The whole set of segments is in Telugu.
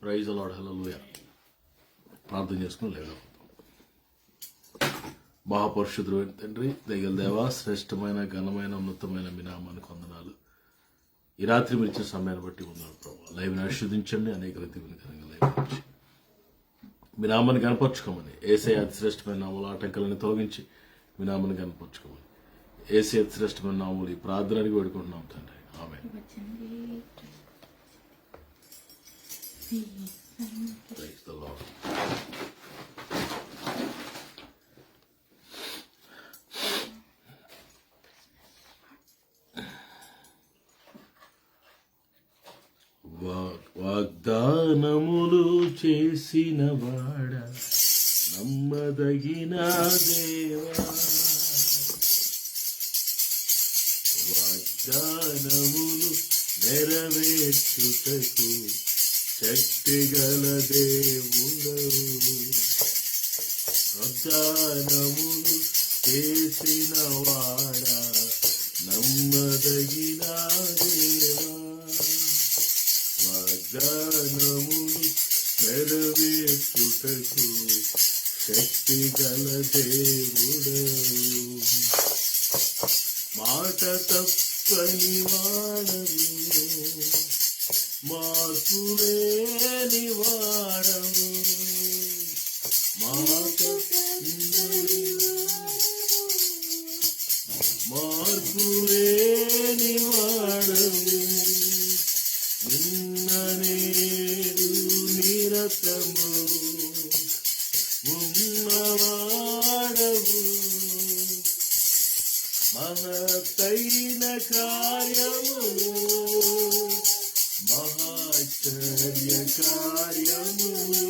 Praise the lord. హల్లెలూయా. ప్రార్థన చేసుకుని లేకపోతాం. మహాపరిశుద్ధుడు తండ్రి, దయగల దేవా, శ్రేష్టమైన ఘనమైన ఉన్నతమైన మీ నామానికి వందనాలు. ఈ రాత్రి మీరు ఇచ్చిన సమయాన్ని బట్టి వందనాలు ప్రభావ. లైవ్ని ఆశీర్వదించండి, అనేక రీతిని కనుక లైవ్ నుంచి మీ నామాన్ని కనపరుచుకోమని, యేసయ్య అతి శ్రేష్టమైన నామములు ఆటంకాలను తొలగించి మీ నామాన్ని కనపరుచుకోమని, యేసయ్య అతి శ్రేష్టమైన నామములు ఈ ప్రార్థనకి వేడుకుంటున్నాం తండ్రి. ఆమేన్. Praise the Lord. వాగ్దానములు చేసిన వాడ, నమ్మదగిన దేవా, వాగ్దానములు నెరవేర్చుటకు శక్తిగల దేవుడవు. వాగ్దానములు చేసిన వాడ, నమ్మదగిన దేవా, వాగ్దానములు నెరవేర్చుటకు శక్తిగల దేవుడవు. మాట తప్పని వాడవు, మార్పులేని వాడవు, మార్పులేని వాడవు, నిన్న నేడు నిరతము ఉన్నవాడవు. మహత్తైన కార్యములు, మహాశ్చర్య కార్యములు,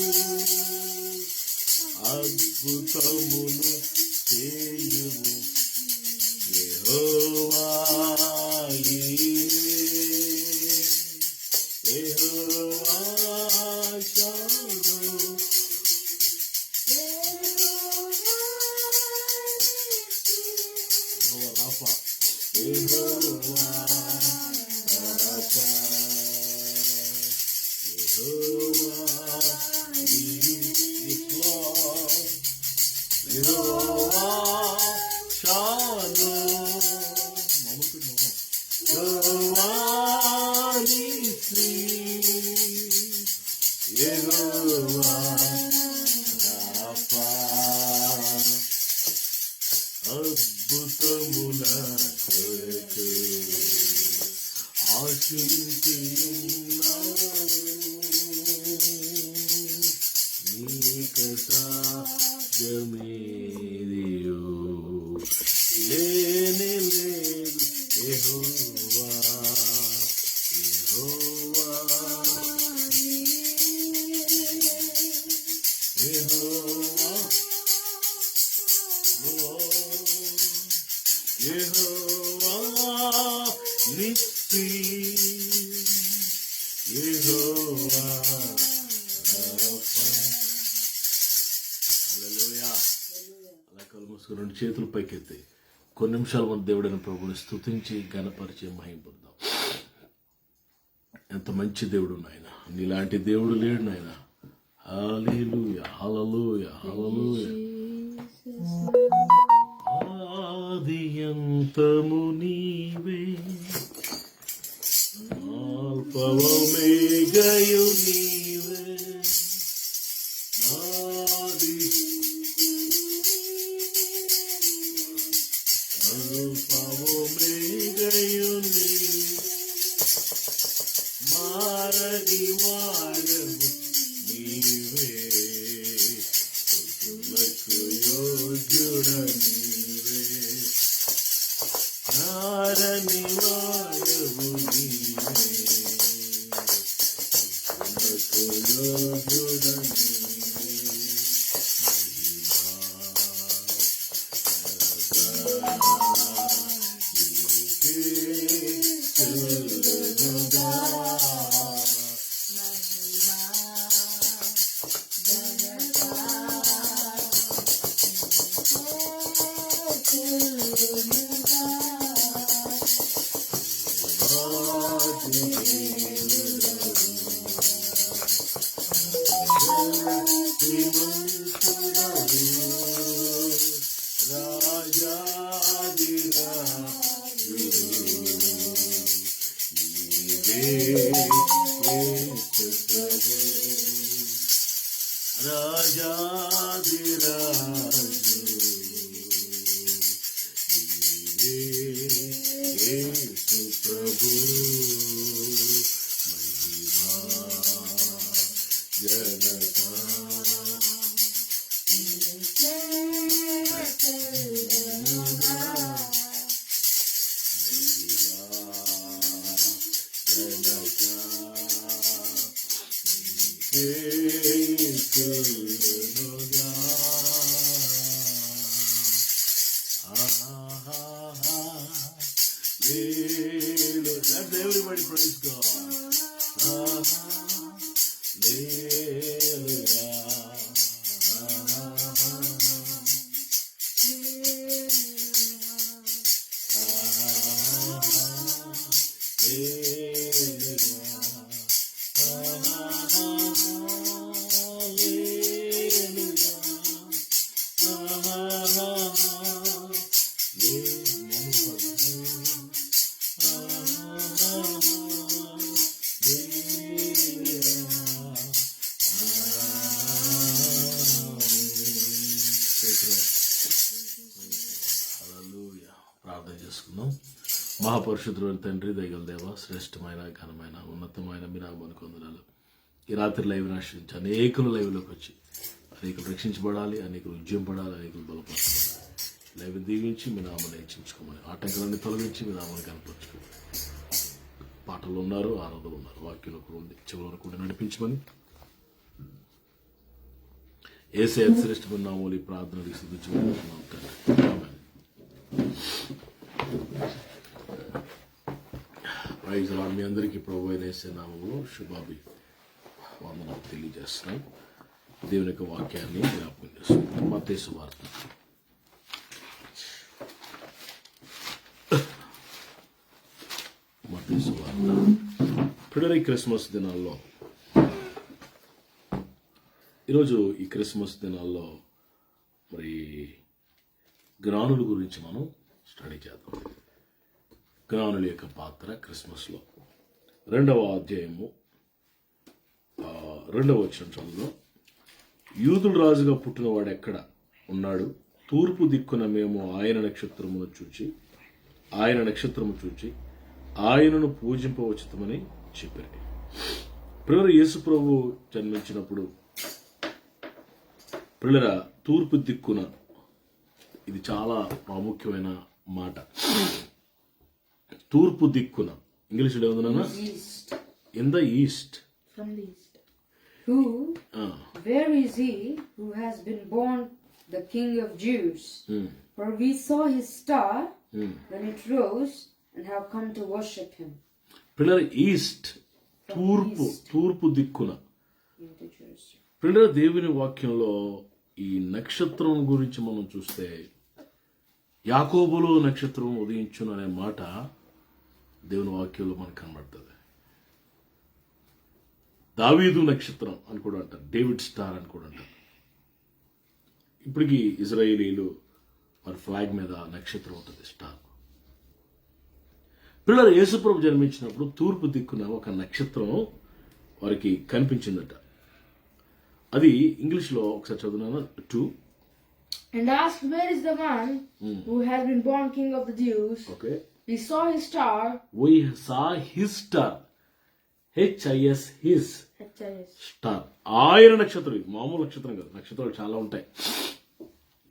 అద్భుతములు చేయుము యెహోవా ఈరే. యెహోవా షాలో, యెహోవా రాఫా, యెహోవా రాఫా, యెహోవా యెహోవా షాలో, యెహోవా నీసి, యెహోవా రాఫా. అద్భుతముల కొరకు ఆశించున్నాను, నీకట జమేదియో లేనే లేదు. యెహోవా యెహోవా యెహోవా యెహోవా నిస్సి, యెహోవా రాఫా. హల్లెలూయా. అలా కళ్ళు మూసుకుని రెండు చేతులు పైకెత్తి కొన్ని నిమిషాల మన దేవుడైన ప్రభువుని స్తుతించి ఘనపరిచి మహింపడదాం. ఎంత మంచి దేవుడు నాయన, నీలాంటి దేవుడు లేడు నాయన. హల్లెలూయా హల్లెలూయా హల్లెలూయా. ఆదియంతము నీవే, ఆల్ఫా ఒమేగాయు నీవే, ఆది ఆల్ఫా ఒమేగాయు నీవే, మారని వాడవు నీవే, స్తుతులకు యోగ్యుడ నీవే, మారని వాడవు నీవే, స్తుతులకు యోగ్యుడ నీవే. Let everybody praise God. ప్రార్థన చేసుకుందాం. మహాపరిశుద్ధుడైన తండ్రి, దయగల దేవ, శ్రేష్టమైన ఘనమైన ఉన్నతమైన మీ నామానికి వందనాలు. ఈ రాత్రి లైవ్ ఆశ్రయించి అనేకులు లైవ్లోకి వచ్చి అనేకులు రక్షించబడాలి, అనేకులు ఉద్యమపడాలి, అనేకులు బలపరచాలి. లైవ్ దీవించి మీ నామాన్ని హెచ్చించుకోమని, ఆటంకాలన్నీ తొలగించి మీ నామాన్ని కనపరచుకోమని. పాటలు ఉన్నారు, ఆరాధనలు ఉన్నారు, వాక్యంలో కూడా ఉంది, చివరి కూడా నడిపించమని యేసయ్య శ్రేష్టమైన నామములో ఈ ప్రార్థనలు సిద్ధించమని ప్రైజ్ లార్డ్. మీ అందరికీ ప్రభువైన యేసయ్య నామములో శుభాభి వందనాలు తెలియజేస్తున్నాం. దేవుని యొక్క వాక్యాన్ని జ్ఞాపకం చేస్తున్నాం. మత్తయి సువార్త పిల్లల క్రిస్మస్ దినాల్లో, ఈరోజు ఈ క్రిస్మస్ దినాల్లో మరి జ్ఞానుల గురించి మనం స్టడీ చేద్దాం. జ్ఞానుల యొక్క పాత్ర క్రిస్మస్లో 2వ అధ్యాయము 2వ వచనంలో, యూదుల రాజుగా పుట్టినవాడు ఎక్కడ ఉన్నాడు? తూర్పు దిక్కున మేము ఆయన నక్షత్రము చూచి ఆయనను పూజింపవచ్చుతమని చెప్పారు. పిల్లల యేసు ప్రభు జన్మించినప్పుడు పిల్లల తూర్పు దిక్కున, ఇది చాలా ప్రాముఖ్యమైన మాట. తూర్పు దిక్కున ఇంగ్లీష్లో ఏమన్నా in the east. From the east. Where is he who has been born the King of Jews? For we saw his star when it rose and have come to worship him. పిల్లల ఈస్ట్, తూర్పు దిక్కున. పిల్లల దేవుని వాక్యంలో ఈ నక్షత్రం గురించి మనం చూస్తే, యాకోబులో నక్షత్రం ఉదయించును అనే మాట దేవుని వాక్యంలో మనకు కనబడుతుంది. దావీదు నక్షత్రం అని కూడా అంటారు, డేవిడ్ స్టార్ అని కూడా అంటారు. ఇప్పటికీ ఇజ్రాయేలీలు వారి ఫ్లాగ్ మీద నక్షత్రం ఉంటుంది, స్టార్. పిల్లలు యేసుప్రభు జన్మించినప్పుడు తూర్పు దిక్కున ఒక నక్షత్రం వారికి కనిపించిందట. అది ఇంగ్లీష్లో ఒకసారి చదువున్నాను. 2 And asked, where is the one who has been born King of the Jews? Okay. We saw his star. We saw his star. H-I-S, his star. ఆయన నక్షత్రం, ఇది మామూలు నక్షత్రం కాదు. నక్షత్రాలు చాలా ఉంటాయి,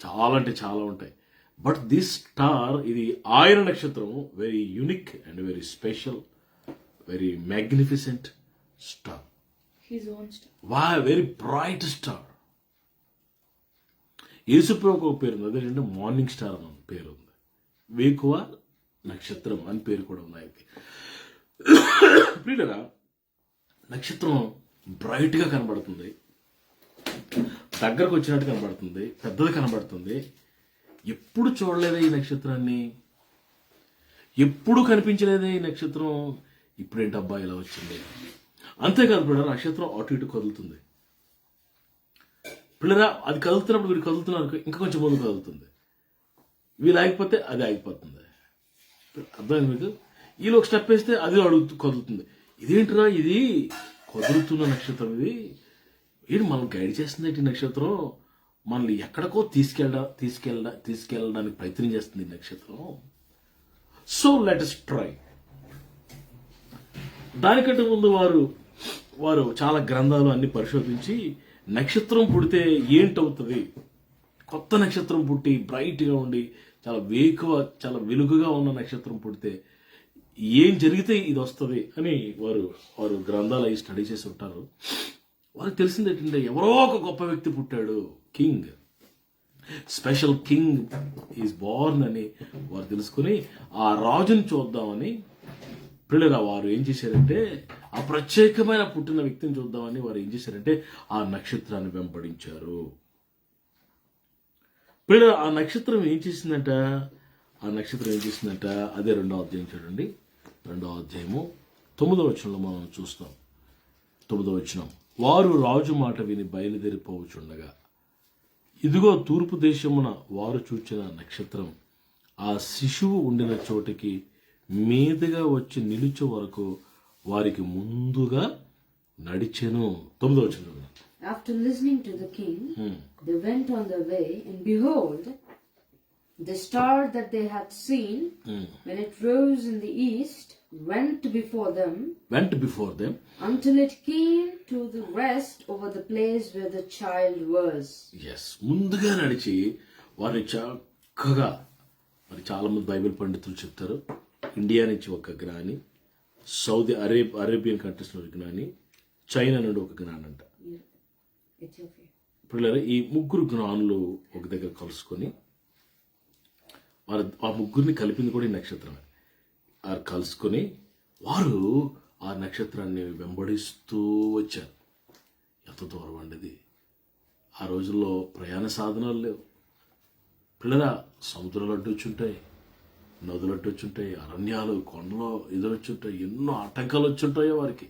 చాలా అంటే చాలా ఉంటాయి. బట్ దిస్ స్టార్, ఇది ఆయన నక్షత్రం, very unique and very special, very magnificent star. His own star. Why? Very bright star. యేసుప్రభుకు ఒక పేరు ఉంది, అదేంటంటే మార్నింగ్ స్టార్ అని పేరు ఉంది. వేకువ నక్షత్రం అని పేరు కూడా ఉన్నాయి. ప్రియులరా, నక్షత్రం బ్రైట్గా కనబడుతుంది, దగ్గరకు వచ్చినట్టు కనబడుతుంది, పెద్దది కనబడుతుంది. ఎప్పుడు చూడలేదే ఈ నక్షత్రాన్ని, ఎప్పుడు కనిపించలేదే ఈ నక్షత్రం, ఇప్పుడేంటబ్బా ఇలా వచ్చింది. అంతేకాదు బ్రదర్, నక్షత్రం అటు ఇటు కదులుతుంది. పిల్లరా అది కదులుతున్నప్పుడు వీరు కదులుతున్నారు, ఇంకా కొంచెం ముందు కదులుతుంది. వీళ్ళు ఆగిపోతే అది ఆగిపోతుంది. అర్థమైంది మీకు? వీళ్ళు ఒక స్టెప్ వేస్తే అది కదులుతుంది. ఇదేంటిరా, ఇది కదులుతున్న నక్షత్రం, ఇది ఏంటి మనం గైడ్ చేస్తుంది ఈ నక్షత్రం, మనల్ని ఎక్కడికో తీసుకెళ్ళడానికి ప్రయత్నం చేస్తుంది ఈ నక్షత్రం. So let us try. దానికంటే ముందు వారు చాలా గ్రంథాలు అన్ని పరిశోధించి నక్షత్రం పుడితే ఏంటవుతుంది, కొత్త నక్షత్రం పుట్టి బ్రైట్గా ఉండి చాలా వెలుగుగా ఉన్న నక్షత్రం పుడితే ఏం జరిగితే ఇది వస్తుంది అని వారు గ్రంథాలు అవి స్టడీ చేసి ఉంటారు. వారికి తెలిసింది ఏంటంటే ఎవరో ఒక గొప్ప వ్యక్తి పుట్టాడు, king, special king is Born అని వారు తెలుసుకుని ఆ రాజుని చూద్దామని పిల్లగా వారు ఏం చేశారంటే, ఆ ప్రత్యేకమైన పుట్టిన వ్యక్తిని చూద్దామని వారు ఏం చేశారంటే ఆ నక్షత్రాన్ని వెంబడించారు. పిల్లలు ఆ నక్షత్రం ఏం చేసిందంట, అదే 2వ అధ్యాయం చూడండి. 2వ అధ్యాయము 9వ వచనంలో మనం చూస్తాం. 9వ వచనం, వారు రాజు మాట విని బయలుదేరిపోవచుండగా ఇదిగో తూర్పు దేశమున వారు చూచిన నక్షత్రం ఆ శిశువు ఉండిన చోటికి మీదుగా వచ్చి నిలుచే వరకు వారికి ముందుగా నడిచెను. 9వ వచనం. After listening to the king, they went on their way, and behold, the star that they had seen, when it rose in the east, went before them until it came to the rest over the place where the child was. Yes, ముందుగా నడిచి వారి చక్కగా, మరి చాలా మంది బైబిల్ పండితులు చెప్తారు, ఇండియా నుంచి ఒక జ్ఞాని, సౌదీ అరేబియన్ కంట్రీస్ లో ఒక జ్ఞాని, చైనా నుండి ఒక జ్ఞాని అంట. ఇప్పుడు ఈ ముగ్గురు జ్ఞానులు ఒక దగ్గర కలుసుకొని ఆ ముగ్గురిని కలిపింది కూడా ఈ నక్షత్రమే. కలుసుకొని వారు ఆ నక్షత్రాన్ని వెంబడిస్తూ వచ్చారు. ఎంత దూరం అండి! ఆ రోజుల్లో ప్రయాణ సాధనాలు లేవు. పిల్లరా, సముద్రాలు అడ్డొచ్చుంటాయి, నదులు అడ్డొచ్చుంటాయి, అరణ్యాలు, కొండలు ఎదురొచ్చుంటాయి, ఎన్నో ఆటంకాలు వచ్చుంటాయో వారికి.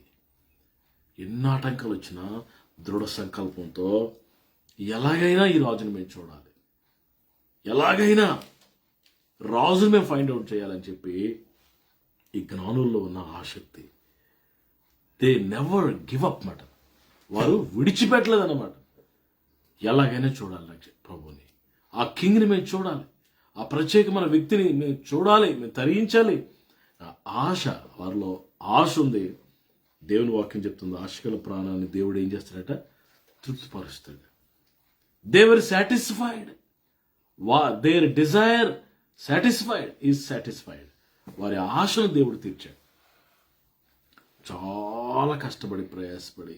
ఎన్నో ఆటంకాలు వచ్చినా దృఢ సంకల్పంతో ఎలాగైనా ఈ రాజుని మేము చూడాలి, ఎలాగైనా రాజుని మేము ఫైండ్ అవుట్ చేయాలని చెప్పి ఈ జ్ఞానుల్లో ఉన్న ఆసక్తి, దే నెవర్ గివ్ అప్ మాట, వారు విడిచిపెట్టలేదన్నమాట. ఎలాగైనా చూడాలి ప్రభుని, ఆ కింగ్ని మేము చూడాలి, ఆ ప్రత్యేకమైన వ్యక్తిని మేము చూడాలి, మేము తరించాలి. ఆశ, వారిలో ఆశ ఉంది. దేవుని వాక్యం చెప్తుంది, ఆశగల ప్రాణాన్ని దేవుడు ఏం చేస్తాడట, తృప్తిపరుస్తాడు. They were satisfied, their desire satisfied. వారి ఆశను దేవుడు తీర్చాడు. చాలా కష్టపడి ప్రయాసపడి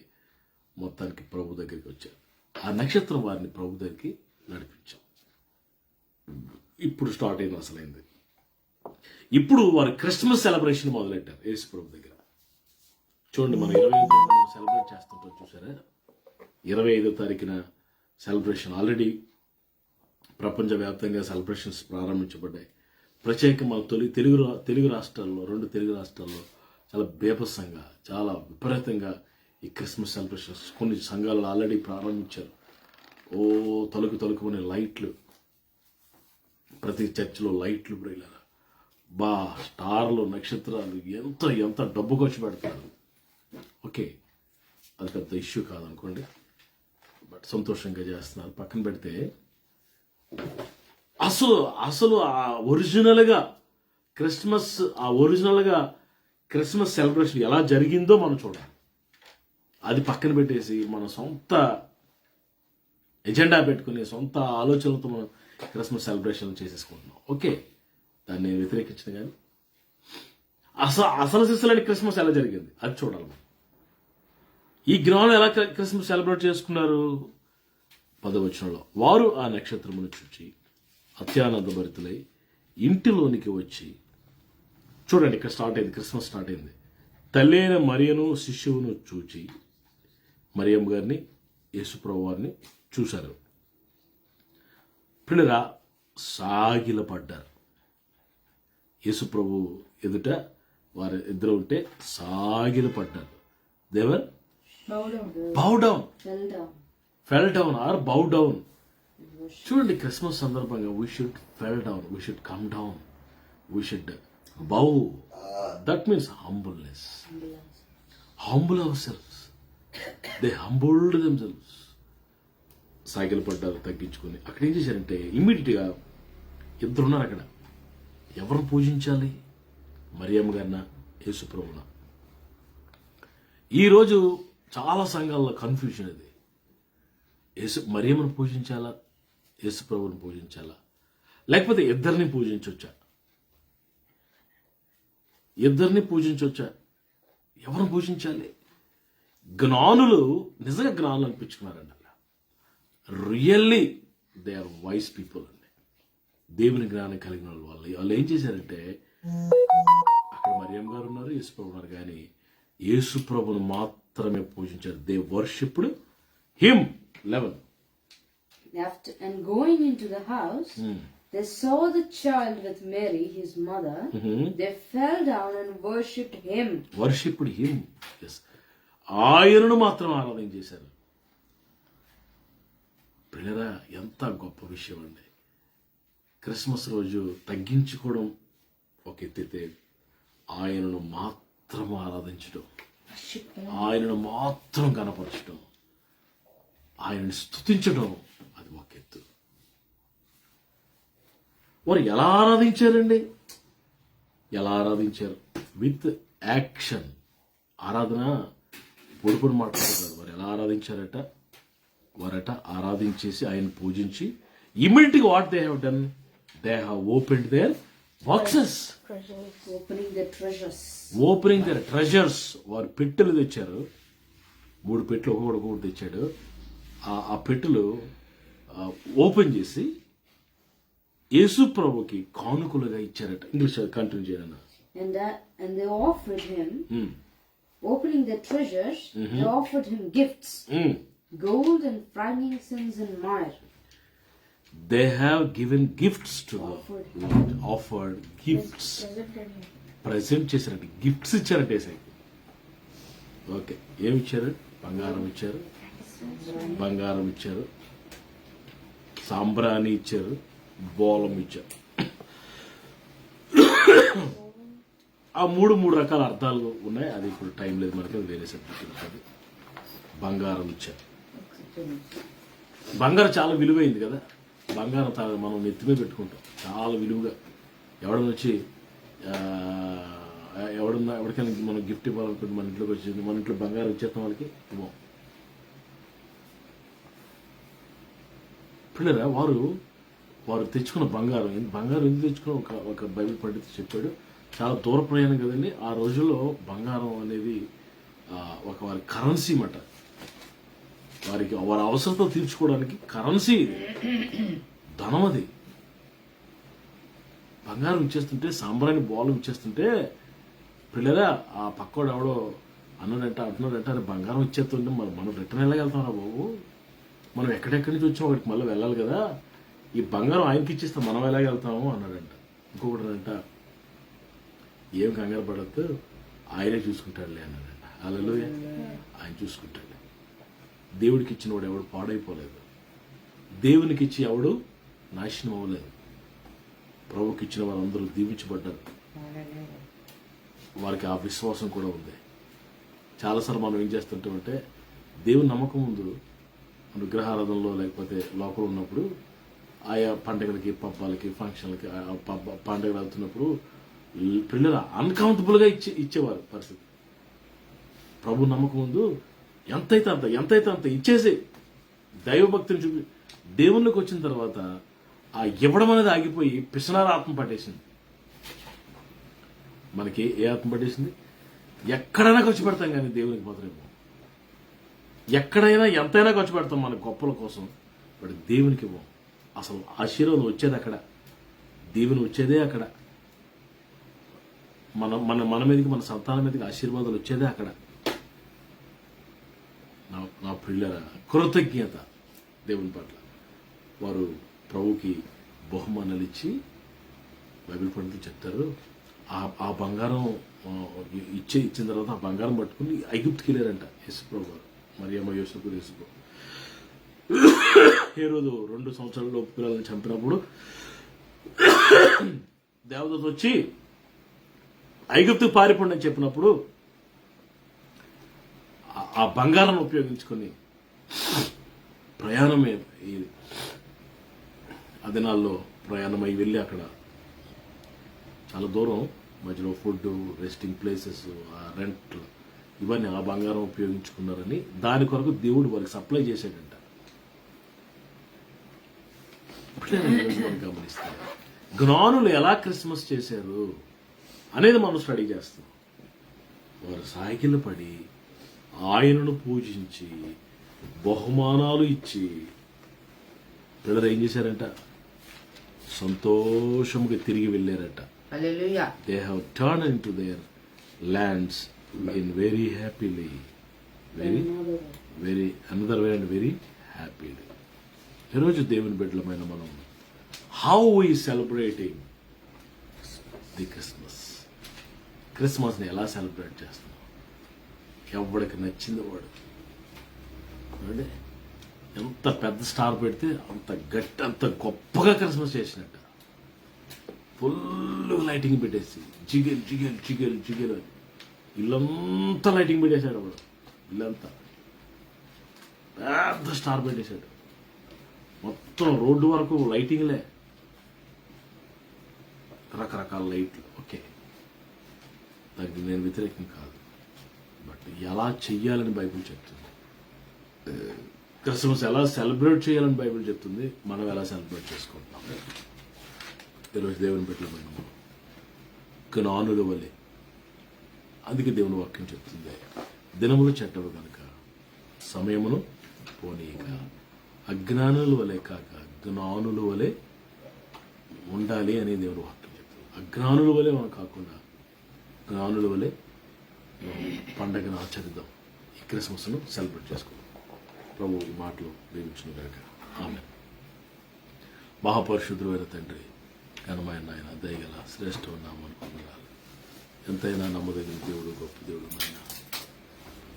మొత్తానికి ప్రభు దగ్గరికి వచ్చారు. ఆ నక్షత్రం వారిని ప్రభు దగ్గరికి నడిపించాం. ఇప్పుడు స్టార్ట్ అయింది అసలైంది. ఇప్పుడు వారు క్రిస్మస్ సెలబ్రేషన్ మొదలెట్టారు యేసు ప్రభు దగ్గర. చూడండి, మనం 25వ సెలబ్రేట్ చేస్తుంటాం, చూసారా? 25వ తారీఖున సెలబ్రేషన్ ఆల్రెడీ ప్రపంచవ్యాప్తంగా సెలబ్రేషన్స్ ప్రారంభించబడ్డాయి. ప్రత్యేకంగా మన తెలుగు రాష్ట్రాల్లో, 2 తెలుగు రాష్ట్రాల్లో చాలా బేభత్సంగా, చాలా విపరీతంగా ఈ క్రిస్మస్ సెలబ్రేషన్స్ కొన్ని సంఘాలు ఆల్రెడీ ప్రారంభించారు. తలుకుమనే లైట్లు, ప్రతి చర్చిలో లైట్లు బ్రైలరా, స్టార్లు, నక్షత్రాలు, ఎంత డబ్బు ఖర్చు పెడతారు. ఓకే, అది పెద్ద ఇష్యూ కాదనుకోండి, బట్ సంతోషంగా చేస్తున్నారు. పక్కన పెడితే అసలు ఆ ఒరిజినల్గా క్రిస్మస్ సెలబ్రేషన్ ఎలా జరిగిందో మనం చూడాలి. అది పక్కన పెట్టేసి మన సొంత ఎజెండా పెట్టుకుని, సొంత ఆలోచనలతో మనం క్రిస్మస్ సెలబ్రేషన్ చేసేసుకుంటున్నాం. ఓకే, దాన్ని నేను వ్యతిరేకించిన, కానీ అసలు సిస్సులని క్రిస్మస్ ఎలా జరిగింది అది చూడాలి మనం. ఈ జ్ఞానం ఎలా క్రిస్మస్ సెలబ్రేట్ చేసుకున్నారు? 10వ వచనంలో, వారు ఆ నక్షత్రమును చూచి అత్యానందభరితులై ఇంటిలోనికి వచ్చి, చూడండి ఇక్కడ స్టార్ట్ అయింది, క్రిస్మస్ స్టార్ట్ అయింది. తల్లి అయిన మరియను శిశువును చూచి, మరియమ్మ గారిని, యేసుప్రభు వారిని చూశారు. పిల్లరా, సాగిలపడ్డారు. యేసుప్రభు ఎదుట వారు ఇద్దరు ఉంటే సాగిలపడ్డారు. They were bow down, fell down or bow down. చూడండి, క్రిస్మస్ సందర్భంగా we should fell down, we should come down, we should bow. That means humbleness. Humble ourselves. They humbled themselves. సైకిల్ పడ్డారు తగ్గించుకొని. అక్కడ ఏం చేశారంటే ఇమ్మీడియట్గా ఇద్దరున్నారు అక్కడ. ఎవరు పూజించాలి? మరియమ్మ గారిన, యేసు ప్రభువున? ఈరోజు చాలా సంఘాల్లో కన్ఫ్యూజన్ ఇది. మరియమ్మను పూజించాలా, యేసు ప్రభువుని పూజించాలా, లేకపోతే ఇద్దరిని పూజించవచ్చా? ఇద్దరిని పూజించవచ్చా? ఎవరిని పూజించాలి? జ్ఞానులు నిజంగా జ్ఞానులు అనిపించుకున్నారండి. అలా really they are wise people అండి. దేవుని జ్ఞానం కలిగిన వాళ్ళు ఏం చేశారంటే, అక్కడ మరియమ్మ గారు ఉన్నారు, యేసు ప్రభు ఉన్నారు, కానీ యేసు ప్రభుని మాత్రమే పూజించారు. They worshipped him. 11. And going into the house, they saw the child with Mary, his mother. They fell down and worshipped him. Worshipped him. Yes. ఆయనను మాత్రం ఆరాధన చేశారు. పిల్లరా, ఎంత గొప్ప విషయం అండి. క్రిస్మస్ రోజు తగ్గించుకోవడం ఒక ఎత్తితే, ఆయనను మాత్రం ఆరాధించడం, ఆయనను మాత్రం కనపరచడం, ఆయనను స్తుతించడం, అది ఒక ఎత్తు. వారు ఎలా ఆరాధించారండి? ఎలా ఆరాధించారు? With action. ఆరాధన పొడుపుడు మాట్లాడుతున్నారు. వారు ఎలా ఆరాధించారట? వారట ఆరాధించేసి ఆయన పూజించి ఇమ్మీడియట్గా what they have done? They have opened their boxes. Opening their treasures. వారు పెట్టెలు తెచ్చారు. 3 పెట్టెలు, ఒక్కొక్కటి తెచ్చాడు. ఆ పెట్టెలు ఓపెన్ చేసి యేసు ప్రభుకి కానుకలుగా ఇచ్చారట. ఇంగ్లీష్ కంటిన్యూ చేయను. And they offered him, opening their treasures, they offered him gifts, gold and frankincense and myrrh. They have given gifts to the Lord. Offered gifts. Present చేశారట. గిఫ్ట్స్ ఇచ్చారట ఏసైకి. ఓకే, ఏమి ఇచ్చారు? బంగారం ఇచ్చారు, సాంబ్రాణి ఇచ్చారు, బోలం ఇచ్చారు. ఆ మూడు రకాల అర్థాలు ఉన్నాయి. అది ఇప్పుడు టైం లేదు మనకి, వేరే సబ్జెక్ట్ ఉంటుంది. బంగారం ఇచ్చారు. బంగారం చాలా విలువైంది కదా. బంగారం మనం నెత్తిమే పెట్టుకుంటాం చాలా విలువగా. ఎవరికైనా మనం గిఫ్ట్ ఇవ్వాలనుకుంటే మన ఇంట్లోకి వచ్చింది, మన ఇంట్లో బంగారం ఇచ్చేస్తాం వాళ్ళకి. ఇవ్వం. పిల్లరా, వారు తెచ్చుకున్న బంగారం ఎందుకు తెచ్చుకున్న ఒక బైబిల్ పండితుడు చెప్పాడు. చాలా దూర ప్రయాణం కదండి. ఆ రోజుల్లో బంగారం అనేది వారి కరెన్సీ మాట. వారి అవసరంతో తీర్చుకోవడానికి కరెన్సీ, ధనం. అది బంగారం ఇచ్చేస్తుంటే, సాంబ్రాణి బోలం ఇచ్చేస్తుంటే, పిల్లరా ఆ పక్కోడు ఎవడో అంటున్నాడంట అరే బంగారం ఇచ్చేస్తుంటే మనం రిటర్న్ వెళ్ళగలుగుతాం రా బాబు, మనం ఎక్కడెక్కడి నుంచి వచ్చాం అక్కడికి మళ్ళీ వెళ్ళాలి కదా, ఈ బంగారం ఆయనకి ఇచ్చేస్తాం మనం ఎలాగెళ్తాము అన్నాడంట. ఇంకొకటి ఏం కంగారు పడద్దు, ఆయనే చూసుకుంటాడులే అన్నాడంట. హల్లెలూయా. ఆయన చూసుకుంటాడు. దేవుడికి ఇచ్చిన వాడు ఎవడు పాడైపోలేదు. దేవునికి ఇచ్చి ఎవడు నాశనం అవ్వలేదు. ప్రభుకి ఇచ్చిన వారందరూ దీవించబడ్డారు. వారికి ఆ విశ్వాసం కూడా ఉంది. చాలాసార్లు మనం ఏం చేస్తుంటామంటే, దేవుని నమ్మకం ముందు విగ్రహారాధనలో లేకపోతే లోపల ఉన్నప్పుడు, ఆయా పండుగలకి, పబ్బాలకి, ఫంక్షన్లకి, పండుగలు వెళ్తున్నప్పుడు పిల్లలు అన్కౌంటబుల్గా ఇచ్చేవారు పరిస్థితి. ప్రభు నమ్మకం ముందు ఎంతైతే అంత ఇచ్చేసి దైవభక్తిని చూపి దేవుళ్ళకి వచ్చిన తర్వాత ఆ ఇవ్వడం అనేది ఆగిపోయి పిసనార ఆత్మ పట్టేసింది. మనకి ఏ ఆత్మ పట్టేసింది? ఎక్కడైనా ఖర్చు పెడతాం కానీ దేవునికి మాత్రం ఇవ్వం. ఎక్కడైనా ఎంతైనా ఖర్చు పెడతాం మన గొప్పల కోసం, బట్ దేవునికి ఇవ్వం. అసలు ఆశీర్వాదం వచ్చేది అక్కడ, దేవుని వచ్చేదే అక్కడ. మన మీదకి, మన సంతానం మీదకి ఆశీర్వాదాలు వచ్చేదే అక్కడ. నా పిల్లల కృతజ్ఞత దేవుని పట్ల. వారు ప్రభుకి బహుమానాలు ఇచ్చి, బైబిల్ పండితులు చెప్తారు, ఆ బంగారం ఇచ్చిన తర్వాత ఆ బంగారం పట్టుకుని ఐగుప్తుకి వెళ్ళారంట యేసు ప్రభు గారు, మరియమ్మ, యోసేపు. హేరోదు 2 సంవత్సరాల పిల్లల్ని చంపినప్పుడు దేవదూత వచ్చి ఐగుప్తు పారిపోండి అని చెప్పినప్పుడు ఆ బంగారాన్ని ఉపయోగించుకొని ప్రయాణమే ఆ దినాల్లో ప్రయాణమై వెళ్ళి అక్కడ చాలా దూరం మధ్యలో ఫుడ్, రెస్టింగ్ ప్లేసెస్, ఆ రెంట్ ఇవన్నీ ఆ బంగారం ఉపయోగించుకున్నారని దాని కొరకు దేవుడు వారికి సప్లై చేశాడంట. గమనిస్తే జ్ఞానులు ఎలా క్రిస్మస్ చేశారు అనేది మనం స్టడీ చేస్తాం. వారు సాగిలు పడి ఆయనను పూజించి బహుమానాలు ఇచ్చి పిల్లలు ఏం చేశారంట? సంతోషముగా తిరిగి వెళ్ళారట. Hallelujah. They have turned into their lands in very happily, another way and very happily. ఈరోజు దేవుని బిడ్డలమైన మనం హౌ వీ సెలబ్రేటింగ్ ది క్రిస్మస్ని ఎలా సెలబ్రేట్ చేస్తున్నాం? ఎవడికి నచ్చింది వాడు అంటే ఎంత పెద్ద స్టార్ పెడితే అంత గొప్పగా క్రిస్మస్ చేసినట్టు ఫుల్ లైటింగ్ పెట్టేసి జిగేల్ జిగేల్ జిగేల్ జిగేల్ అని ఇల్లంతా లైటింగ్ పెట్టేశాడు వాడు. ఇల్లంతా పెద్ద స్టార్ పెట్టేశాడు. మొత్తం రోడ్డు వరకు లైటింగ్లే, రకరకాల లైట్లు. ఓకే, దానికి నేను వ్యతిరేకం కాదు, బట్ ఎలా చెయ్యాలని బైబిల్ చెప్తుంది. క్రిస్మస్ ఎలా సెలబ్రేట్ చేయాలని బైబిల్ చెప్తుంది. మనం ఎలా సెలబ్రేట్ చేసుకుంటున్నాం? ఈరోజు దేవుని బిడ్డలమైన మనం జ్ఞానుల వలె, అందుకే దేవుని వాక్యం చెప్తుంది, దినములు చెడ్డవు కనుక సమయమును పోనీయక అజ్ఞానుల వలె కాక జ్ఞానుల వలె ఉండాలి అని దేవుని వాక్యం చెప్తుంది. అజ్ఞానుల వలె మనం కాకుండా జ్ఞానుల వలె పండగను ఆచరిద్దాం, ఈ క్రిస్మస్ను సెలబ్రేట్ చేసుకుందాం. ప్రభు ఈ మాటలు దీవించును గాక. ఆమె మహాపరిశుద్ధుడైన తండ్రి, ఘనమైన నాయన, దయగల శ్రేష్ఠ నామను పొందాలి. ఎంతైనా నమ్మదగిన దేవుడు, గొప్ప దేవుడు నాయన.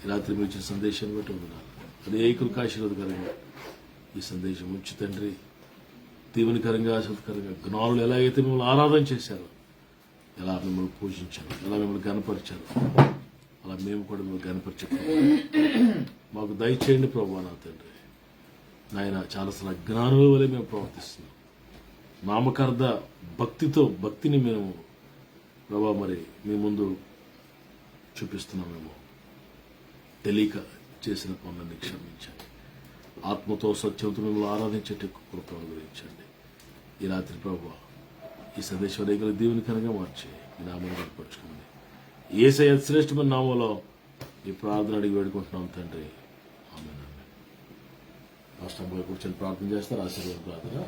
ఈ రాత్రి మీరు ఇచ్చిన సందేశాన్ని బట్టి ఉండాలి. అనేకులకు ఆశీర్వాదకరంగా ఈ సందేశం ఉంచి తండ్రి, దీవెనకరంగా ఆశీర్వదకరంగా జ్ఞానులు ఎలాగైతే మిమ్మల్ని ఆరాధన చేశారో, ఎలా మిమ్మల్ని పూజించారు, ఎలా మిమ్మల్ని గణపరిచారు, అలా మేము కూడా మిమ్మల్ని గణపరిచారు. మాకు దయచేయండి ప్రభు. నా తండ్రి నాయన, చాలాసార్లు అజ్ఞానుల వలె మేము ప్రవర్తిస్తున్నాం. నామకార్థ భక్తిని మేము ప్రభా మరి మీ ముందు చూపిస్తున్నామేమో. తెలియక చేసిన పనులన్నీ క్షమించండి. ఆత్మతో సత్యంతో మిమ్మల్ని ఆరాధించేట కృప అనుగ్రహించండి. ఈ రాత్రి ప్రభు ఈ సందేశం రేఖలు దీవెనకరంగా మార్చి మీ నామాన్ని ఏర్పరచుకోండి. యేసయ్య శ్రేష్టమైన నామంలో ఈ ప్రార్థన అడిగి వేడుకుంటున్నాం తండ్రి. ఆమేన్. రాష్ట్రంలో కూర్చొని ప్రార్థన చేస్తారు. ఆశీర్వాద ప్రార్థన.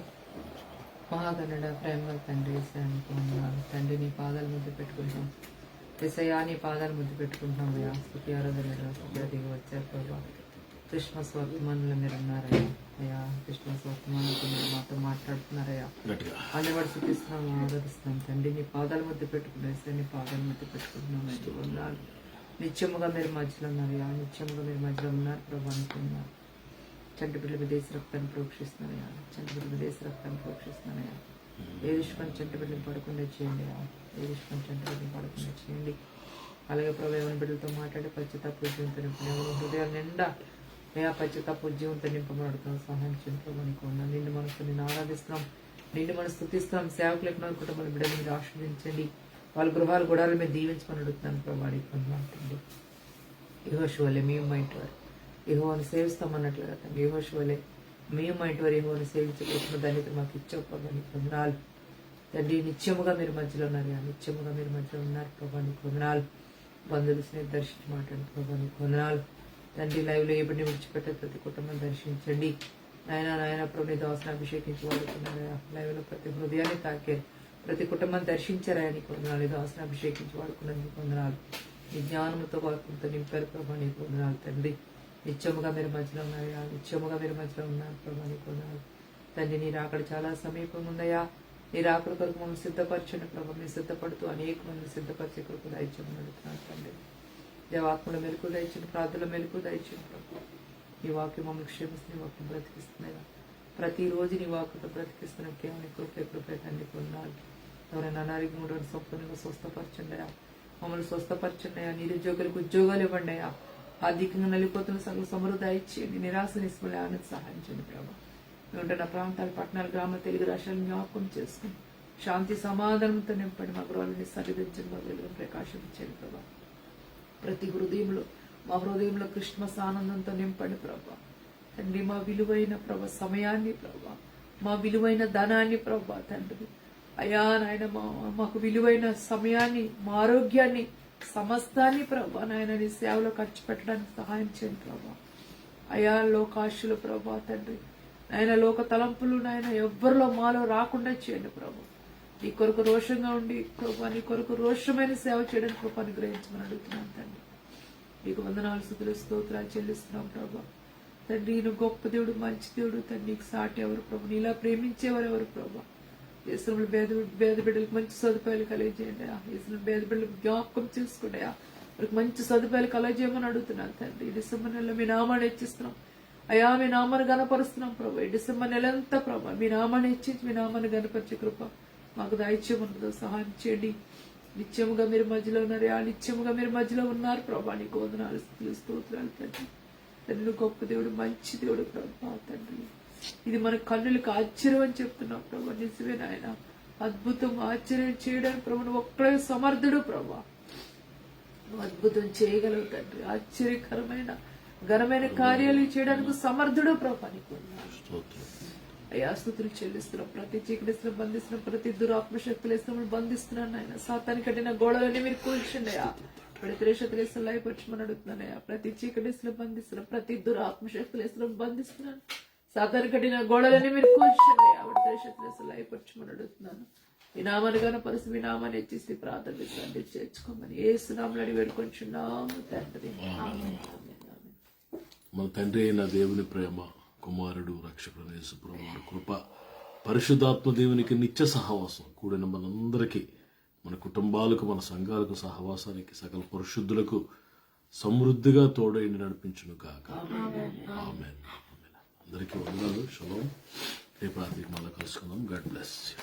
మహాగణుడ ప్రేమ తండ్రి, తండ్రి నీ పాదాలు ముద్దు పెట్టుకుంటాం. ఎసయ్యా నీ పాదాలు ముద్దు పెట్టుకుంటాం. అయ్యా స్తుతి ఆరాధన దిగి వచ్చారు ప్రభా. క్రిస్మస్ వర్తమానంలో మీరు ఉన్నారయ్యా. అయ్యా క్రిస్మస్ వర్తమానంతో మీరు మాతో మాట్లాడుతున్నారయ్యా. అన్ని వాడు స్థుతిస్తున్నాం, ఆరాధిస్తున్నాం. తండ్రి నీ పాదాలు ముద్దు పెట్టుకున్నాయి. నీ పాదాలు ముద్దు పెట్టుకుంటున్నాం. నిత్యముగా మీరు మధ్యలో ఉన్నారయ్యా. నిత్యముగా మీరు మధ్యలో ఉన్నారు ప్రభా. అనుకున్నారు చంటి బిడ్డల దేశ రక్తాన్ని ప్రోక్షిస్తున్నాయా. చంటి బిడ్డల దేశ రక్తాన్ని ప్రోక్షిస్తున్నాయా. ఏ దుష్పని చంటి బిడ్డలు పడకుండా చేయండి. ఏ దుష్పని చంటి బిడ్డలు పడకుండా చేయండి. అలాగే ప్రభు ఎవరి బిడ్డలతో మాట్లాడి పశ్చాత్తాప ఉద్యమంతో నింపడం, హృదయం నిండా పశ్చాత్తాప ఉద్యమంతో నింపబడుతున్నాం. సహాయం చేయండి ప్రభు. నీకు ఉన్నాం నిండు మనసు నిన్ను ఆరాధిస్తున్నాం, నిండు మనసు స్తుతిస్తున్నాం. సేవకులు కుటుంబాల బిడ్డలు మీరు ఆశీర్వదించండి. వాళ్ళ గృహాలు గుడాలు మీరు దీవించమని అడుగుతున్నాను ప్రభు. నీకు యెహోషువలే మేము మా ఇంటి వారు యెహోవాను సేవిస్తామన్నట్లుగా తండ్రి, యెహోషువలే మేము మా ఇంటి వారు యెహోవాను సేవించబోతున్న దాన్ని మాకు ఇచ్చావు ప్రభా. నీకు వందనాలు తండ్రి. నిత్యముగా మీరు మధ్యలో ఉన్నారు. నిత్యముగా మీరు మధ్యలో ఉన్నారు ప్రభా. నీకు వందనాలు. బంధువులు స్నేహితులు దర్శించి మాట్లాడు ప్రభా. నీకు వందనాలు తండ్రి. లైవ్లో ఏ బిడ్డని విడిచిపెట్టే ప్రతి కుటుంబం దర్శించండి నాయన ప్రభు. నీ దోసన అభిషేకించి వాడుకున్నారయా. లైవ్లో ప్రతి హృదయాన్ని తాకారు, ప్రతి కుటుంబాన్ని దర్శించారయా. నీకు వందనాలు. దోసన అభిషేకించి వాడుకున్నారు. నీకు వందనాలు. నీ జ్ఞానంతో వాడుకుంటూ నింపారు ప్రభా. నీకు వందనాలు తండ్రి. నిత్యముగా మీరు మధ్యలో ఉన్నాయా. నిత్యముగా మీరు మధ్యలో ఉన్నారు ప్రభా. నీకు వందనాలు తండ్రి. నీ రాకడ చాలా సమీపం ఉందయా. నీ రాకడ కొరకు మమ్మల్ని సిద్ధపరచండి ప్రభా. మీరు సిద్ధపడుతూ అనేక మంది సిద్ధపరిచే కొరకు దయచేయమని అడుగుతున్నాను తండ్రి. దేవాత్మల మెలకు దయచేయండి, ప్రార్థనల మెలకు దయచేయండి ప్రభు. ఈ వాక్యం మమ్మల్ని క్షమిస్తుంది, వాక్యం బ్రతికిస్తున్నాయా. ప్రతిరోజు నీ వాక్కుతో బ్రతికిస్తున్న కేవలం కృపే తండ్రి పొందాలి. ఎవరైనా అనారోగ్యం సంపూర్ణంగా స్వస్థపరచండి అయ్యా, మమ్మల్ని స్వస్థపరచండి అయ్యా. నిరుద్యోగులకు ఉద్యోగాలు ఇవ్వండి అయ్యా. ఆర్థికంగా నలిపోతున్న సగం సమృద్ధి ఇచ్చేయండి. నిరాశ నిస్మలే ఆనంద సహాయం చేయండి ప్రభావ. ఉంటున్న ప్రాంతాలు, పట్టణాలు, గ్రామాలు, తెలుగు రాష్ట్రాలను జ్ఞాపకం చేసుకుని శాంతి సమాధానంతో నింపండి. మా గృహాలని సరిదించండి, మా వెలుగును ప్రకాశించండి ప్రభా. ప్రతి హృదయంలో, మా హృదయంలో క్రిస్మస్ ఆనందంతో నింపండి ప్రభా. తండ్రి, మా విలువైన సమయాన్ని ప్రభా, మా విలువైన ధనాన్ని ప్రభా తండ్రి అయా నాయన, మాకు విలువైన సమయాన్ని, మా ఆరోగ్యాన్ని, సమస్తాన్ని ప్రభా నాయన నీ సేవలో ఖర్చు పెట్టడానికి సహాయం చేయండి ప్రభా. అయా లోకాశులు ప్రభా తండ్రి నాయన, లోక తలంపులు నాయన ఎవ్వరిలో మాలో రాకుండా చేయండి ప్రభా. నీ కొరకు రోషంగా ఉండి ప్రభా, నీ కొరకు రోషమైన సేవ చేయడానికి కృపను గ్రహించమని అడుగుతున్నాను తండ్రి. నీకు వందనాలు, స్తుతులు, స్తోత్రాలు చెల్లిస్తున్నాం ప్రభా. తండ్రి నువ్వు గొప్ప దేవుడు, మంచి దేవుడు తండ్రి. నీకు సాటి ఎవరు ప్రభు, నీలా ప్రేమించేవారు ఎవరు ప్రభా. దేశంలో పేద బిడ్డలకు మంచి సదుపాయాలు కలిగజేయండి. దేశంలో పేద బిడ్డలకు జ్ఞాపకం చేసుకోండి. వారికి మంచి సదుపాయాలు కలగజేయమని అడుగుతున్నాను తండ్రి. ఈ డిసెంబర్ నెలలో మీ నామాన్ని హెచ్చిస్తున్నాం అయా, మీ నామాన్ని గణపరుస్తున్నాం ప్రభా. ఈ డిసెంబర్ నెల అంతా ప్రభా మీ నామాన్ని హెచ్చించి మీ నామాన్ని గణపరిచే కృప మాకు దయచేయమన్నదో సహాయం చేయండి. నిత్యముగా మీరు మధ్యలో ఉన్నారు, నిత్యముగా మీరు మధ్యలో ఉన్నారు ప్రభా. నీకు వందనాలు, స్తుతులు, స్తోత్రాలు తండ్రి. తండ్రి గొప్ప దేవుడు, మంచి దేవుడు ప్రభా తండ్రి. ఇది మన కన్నులకు ఆశ్చర్యం అని చెప్తున్నావు ప్రభా. నిజమే నాయన, అద్భుతం ఆశ్చర్యం చేయడానికి ప్రభు నువ్వు ఒక్కడే సమర్థుడు ప్రభా. నువ్వు అద్భుతం చేయగలవు తండ్రి. ఆశ్చర్యకరమైన ఘనమైన కార్యాలు చేయడానికి సమర్థుడు ప్రభా. నీకు అయ్యా స్తుతులు చెల్లిస్తున్నాం. ప్రతి చీకటిస్తున్నాం బంధిస్తున్నాం, ప్రతి దురాత్మశక్తులు వేస్తున్నాం బంధిస్తున్నాను ఆయన. సాతానికి కట్టిన గోడలన్నీ మీరు కూల్చండి అయ్యా. ప్రతిరేషతులు వేస్తున్న లయపరచమని అడుగుతున్నానయ్యా. ప్రతి చీకటిస్తున్నాం బంధిస్తున్నాం, ప్రతి దురాత్మశక్తులు వేస్తున్నాం బంధిస్తున్నాను. సాతానికి కట్టిన గోడలన్నీ మీరు కూల్చండి అయ్యా. ప్రతిరేషతులు వేస్తున్న లయపరచమని అడుగుతున్నాను. ఈ నామాన్ని కనపరిచి మీ నామాన్ని హెచ్చిస్తే ప్రార్థన చేర్చుకోమని యేసు నామములో అడిగి వేడుకొంచున్నాము తండ్రి. ఆమేన్. మన తండ్రి అయిన దేవుని ప్రేమ, కుమారుడు రక్షకుడు యేసు ప్రభువు కృప, పరిశుద్ధాత్మ దేవునికి నిత్య సహవాసం కూడిన మనందరికీ, మన కుటుంబాలకు, మన సంఘాలకు, సహవాసానికి, సకల పరిశుద్ధులకు సమృద్ధిగా తోడైండి నడిపించును కాక. ఆమేన్. అందరికీ వందనాలు. షలోమ్. రేపు రాత్రికి మళ్ళీ కలుసుకుందాం. God bless you.